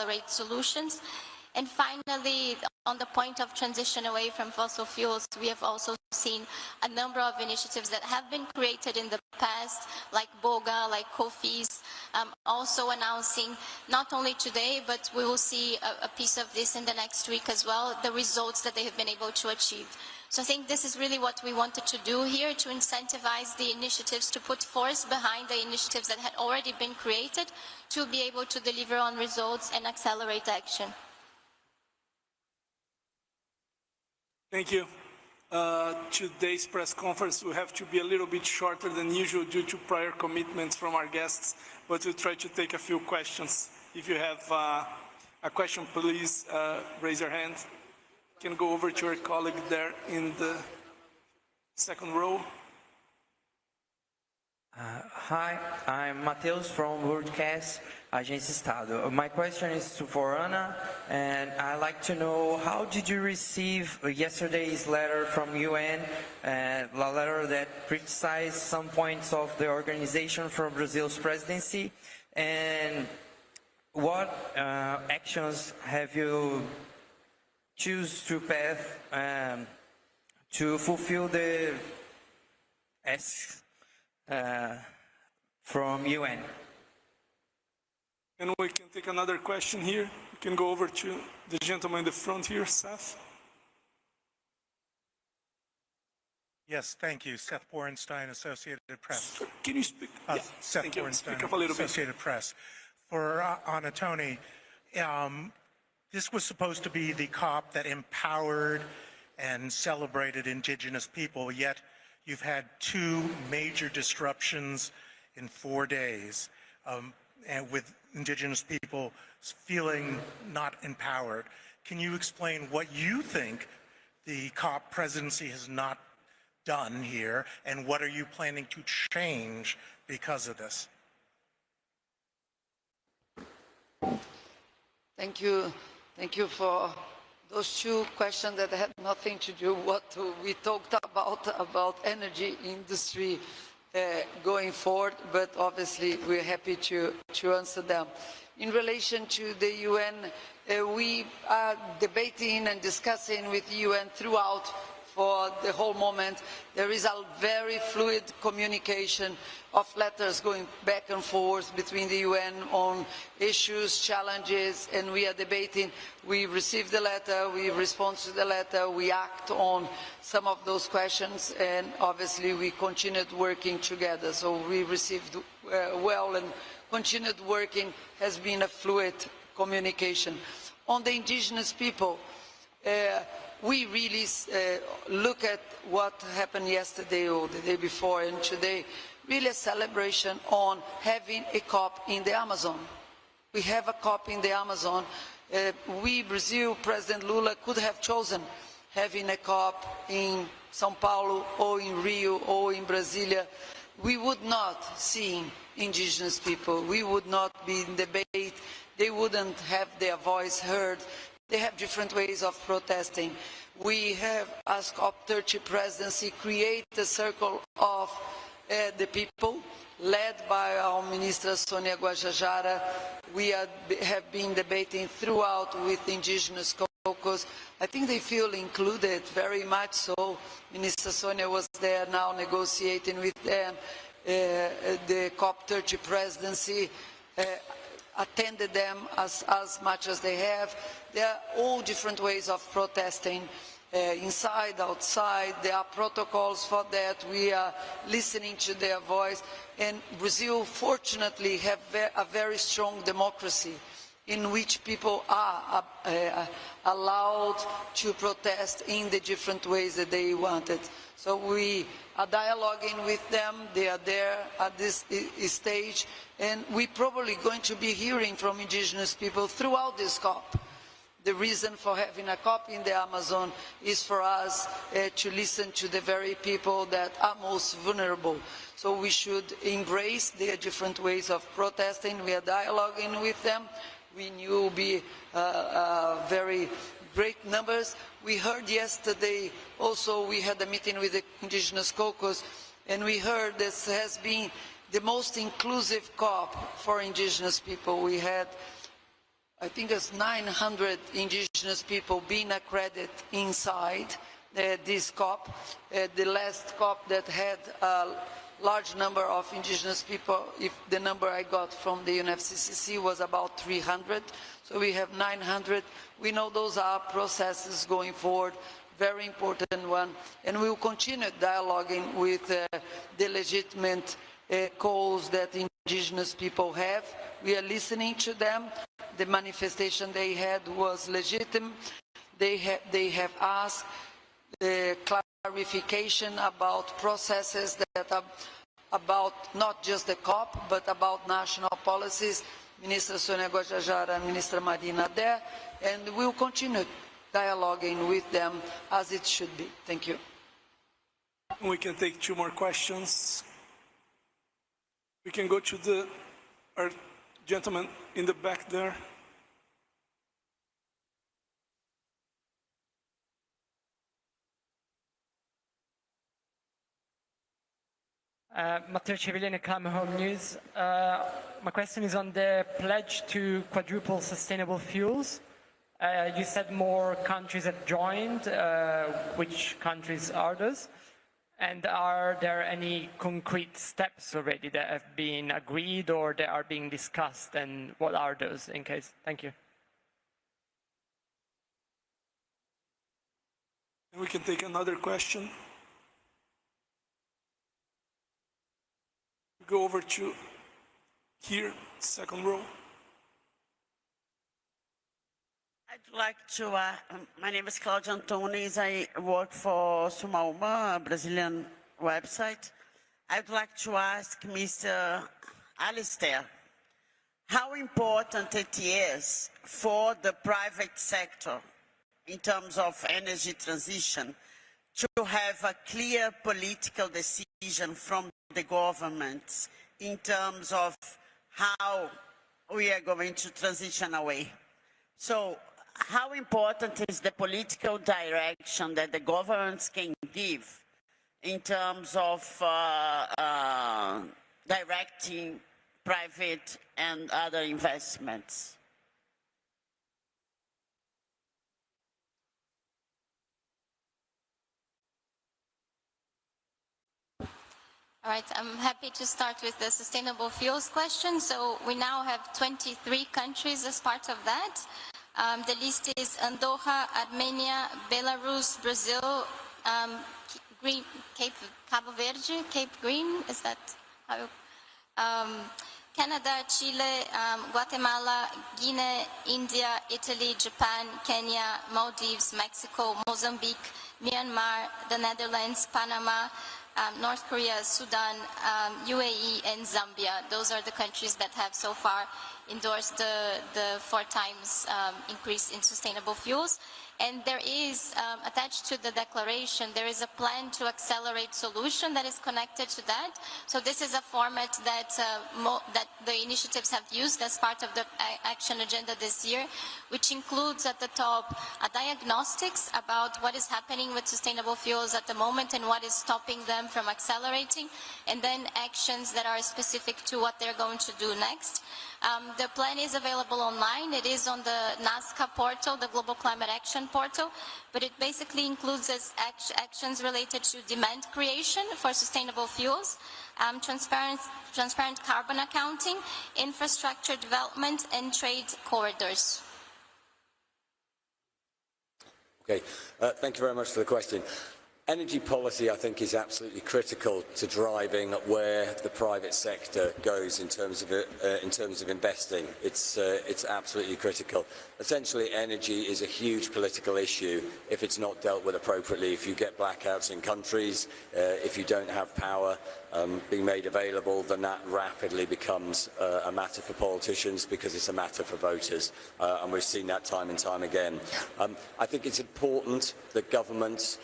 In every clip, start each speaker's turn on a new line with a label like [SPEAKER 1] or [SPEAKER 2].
[SPEAKER 1] accelerate solutions. And finally, on the point of transition away from fossil fuels, we have also seen a number of initiatives that have been created in the past, like BOGA, like COFIs, also announcing, not only today, but we will see a piece of this in the next week as well, the results that they have been able to achieve. So I think this is really what we wanted to do here, to incentivize the initiatives, to put force behind the initiatives that had already been created, to be able to deliver on results and accelerate action.
[SPEAKER 2] Thank you. Today's press conference will have to be a little bit shorter than usual due to prior commitments from our guests, but we'll try to take a few questions. If you have a question, please raise your hand. You can go over to your colleague there in the second row.
[SPEAKER 3] Hi, I'm Matheus from Broadcast Agência Estado. My question is for Ana, and I'd like to know, how did you receive yesterday's letter from UN, a letter that criticized some points of the organization from Brazil's presidency, and what actions have you choose to path to fulfill the asks from UN?
[SPEAKER 2] And we can take another question here. We can go over to the gentleman in the front here, Seth.
[SPEAKER 4] Yes, thank you. Seth Borenstein, Associated Press.
[SPEAKER 2] Can you speak?
[SPEAKER 4] Seth Borenstein,
[SPEAKER 2] speak up a little
[SPEAKER 4] Associated Press. For Ana Tony, this was supposed to be the COP that empowered and celebrated indigenous people, yet you've had two major disruptions in 4 days, and with indigenous people feeling not empowered. Can you explain what you think the COP presidency has not done here, and what are you planning to change because of this?
[SPEAKER 5] Thank you. Thank you for those two questions that had nothing to do with what we talked about energy industry going forward, but obviously we're happy to answer them. In relation to the UN, we are debating and discussing with the UN throughout for the whole moment. There is a very fluid communication of letters going back and forth between the UN on issues, challenges, and we are debating. We receive the letter, we respond to the letter, we act on some of those questions, and obviously we continued working together. So we received well, and continued working has been a fluid communication. On the indigenous people, we really look at what happened yesterday or the day before and today, really a celebration on having a COP in the Amazon. We have a COP in the Amazon. Brazil, President Lula could have chosen having a COP in São Paulo or in Rio or in Brasilia. We would not see indigenous people. We would not be in debate. They wouldn't have their voice heard. They have different ways of protesting. We have, as COP30 presidency, create a circle of the people, led by our Minister Sonia Guajajara. We have been debating throughout with indigenous caucus. I think they feel included very much so. Minister Sonia was there now negotiating with them. The COP30 presidency attended them as much as they have. There are all different ways of protesting, inside, outside. There are protocols for that. We are listening to their voice. And Brazil, fortunately, have a very strong democracy in which people are allowed to protest in the different ways that they wanted. So we are dialoguing with them. They are there at this stage. And we're probably going to be hearing from indigenous people throughout this COP. The reason for having a COP in the Amazon is for us to listen to the very people that are most vulnerable. So we should embrace their different ways of protesting. We are dialoguing with them. We knew it would be very great numbers. We heard yesterday also, we had a meeting with the Indigenous Caucus, and we heard this has been the most inclusive COP for indigenous people. We had I think it's 900 indigenous people being accredited inside this COP. The last COP that had a large number of indigenous people, if the number I got from the UNFCCC was about 300, so we have 900. We know those are processes going forward, very important one, and we will continue dialoguing with the legitimate calls that indigenous people have. We are listening to them. The manifestation they had was legitimate. They have asked clarification about processes that are about not just the COP, but about national policies. Minister Sonia Guajajara and Minister Marina there, and we will continue dialoguing with them as it should be. Thank you.
[SPEAKER 2] We can take 2 more questions. We can go to our gentleman in the back there.
[SPEAKER 6] Matteo Civilline, Climate Home News. My question is on the pledge to quadruple sustainable fuels. You said more countries have joined. Which countries are those? And are there any concrete steps already that have been agreed or that are being discussed? And what are those in case? Thank you.
[SPEAKER 2] We can take another question. Go over to here, second row.
[SPEAKER 7] I'd like to, my name is Claudia Antunes, I work for Sumauma, a Brazilian website. I'd like to ask Mr. Alistair, how important it is for the private sector in terms of energy transition to have a clear political decision from the governments in terms of how we are going to transition away. So how important is the political direction that the governments can give in terms of directing private and other investments?
[SPEAKER 1] All right, I'm happy to start with the sustainable fuels question. So we now have 23 countries as part of that. The list is Andorra, Armenia, Belarus, Brazil, Cabo Verde, Cape Green, is that how Canada, Chile, Guatemala, Guinea, India, Italy, Japan, Kenya, Maldives, Mexico, Mozambique, Myanmar, the Netherlands, Panama, North Korea, Sudan, UAE, and Zambia. Those are the countries that have so far endorsed the 4 times increase in sustainable fuels. And there is, attached to the declaration, there is a plan to accelerate solution that is connected to that. So this is a format that, that the initiatives have used as part of the action agenda this year, which includes at the top a diagnostics about what is happening with sustainable fuels at the moment and what is stopping them from accelerating, and then actions that are specific to what they're going to do next. The plan is available online. It is on the NASCA portal, the Global Climate Action portal, but it basically includes actions related to demand creation for sustainable fuels, transparent carbon accounting, infrastructure development, and trade corridors.
[SPEAKER 8] Okay, thank you very much for the question. Energy policy, I think, is absolutely critical to driving where the private sector goes in terms of investing. It's absolutely critical. Essentially, energy is a huge political issue if it's not dealt with appropriately. If you get blackouts in countries, if you don't have power being made available, then that rapidly becomes a matter for politicians because it's a matter for voters. And we've seen that time and time again. I think it's important that governments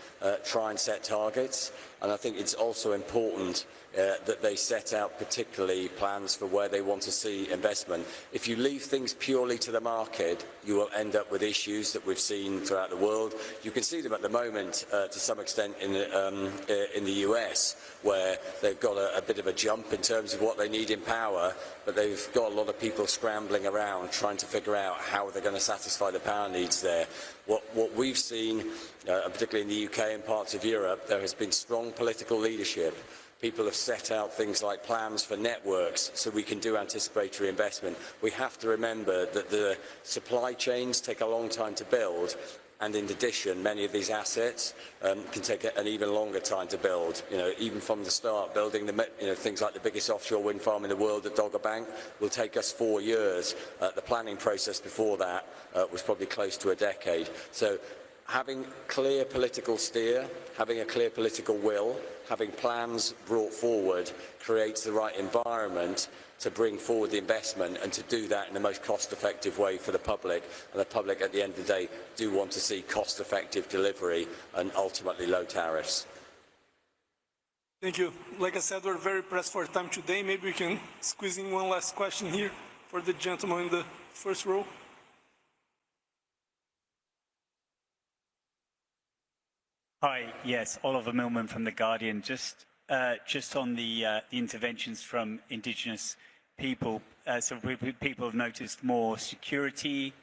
[SPEAKER 8] try and and set targets. And I think it's also important that they set out particularly plans for where they want to see investment. If you leave things purely to the market, you will end up with issues that we've seen throughout the world. You can see them at the moment to some extent in the US, where they've got a bit of a jump in terms of what they need in power, but they've got a lot of people scrambling around trying to figure out how they're going to satisfy the power needs there. What we've seen, particularly in the UK and parts of Europe, there has been strong political leadership. People have set out things like plans for networks so we can do anticipatory investment. We have to remember that the supply chains take a long time to build, and in addition, many of these assets can take an even longer time to build. You know, even from the start, building things like the biggest offshore wind farm in the world at Dogger Bank will take us 4 years. The planning process before that was probably close to a decade. So having clear political steer, having a clear political will, having plans brought forward creates the right environment to bring forward the investment and to do that in the most cost-effective way for the public. And the public, at the end of the day, do want to see cost-effective delivery and ultimately low tariffs.
[SPEAKER 2] Thank you. Like I said, we're very pressed for time today. Maybe we can squeeze in one last question here for the gentleman in the first row.
[SPEAKER 9] Hi, yes, Oliver Millman from The Guardian. Just on the interventions from indigenous people. So people have noticed more security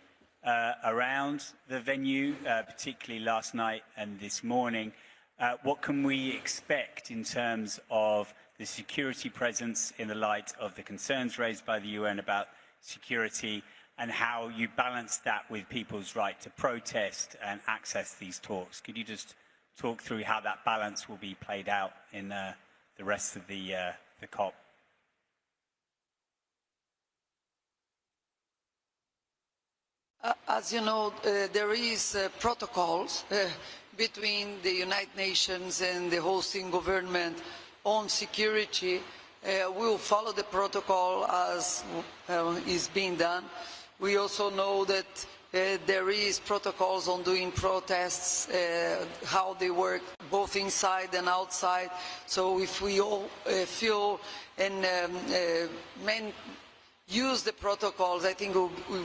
[SPEAKER 9] around the venue, particularly last night and this morning. What can we expect in terms of the security presence in the light of the concerns raised by the UN about security, and how you balance that with people's right to protest and access these talks? Could you just talk through how that balance will be played out in the rest of the COP?
[SPEAKER 5] As you know, there is protocols between the United Nations and the hosting government on security. We'll follow the protocol as is being done. We also know that there is protocols on doing protests, how they work both inside and outside. So if we all feel and use the protocols, I think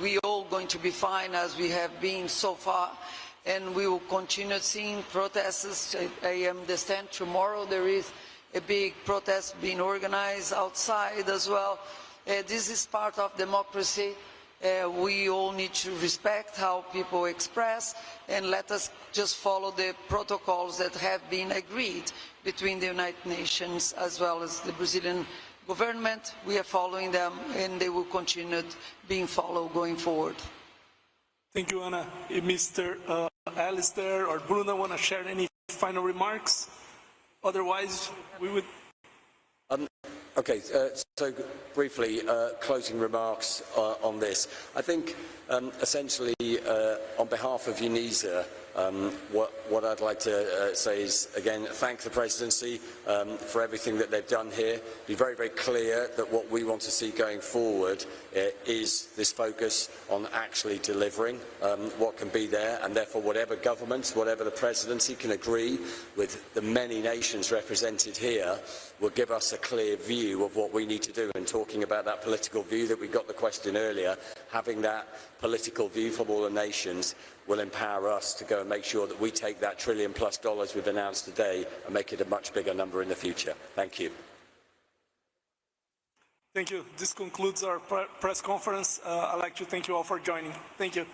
[SPEAKER 5] we all going to be fine, as we have been so far. And we will continue seeing protests. I understand tomorrow there is a big protest being organized outside as well. This is part of democracy. We all need to respect how people express, and let us just follow the protocols that have been agreed between the United Nations as well as the Brazilian government. We are following them, and they will continue being followed going forward.
[SPEAKER 2] Thank you, Anna. If Mr. Alistair or Bruno want to share any final remarks? Otherwise, we would...
[SPEAKER 8] Okay, so briefly, closing remarks on this. I think essentially on behalf of UNISA, what I'd like to say is, again, thank the presidency for everything that they've done here. Be very, very clear that what we want to see going forward is this focus on actually delivering what can be there, and therefore whatever governments, whatever the presidency can agree with the many nations represented here will give us a clear view of what we need to do. And talking about that political view that we got the question earlier, having that political view from all the nations will empower us to go and make sure that we take that $1 trillion+ we've announced today and make it a much bigger number in the future. Thank you.
[SPEAKER 2] Thank you. This concludes our press conference. I'd like to thank you all for joining. Thank you.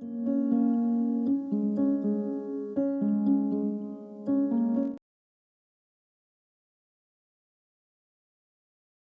[SPEAKER 10] you.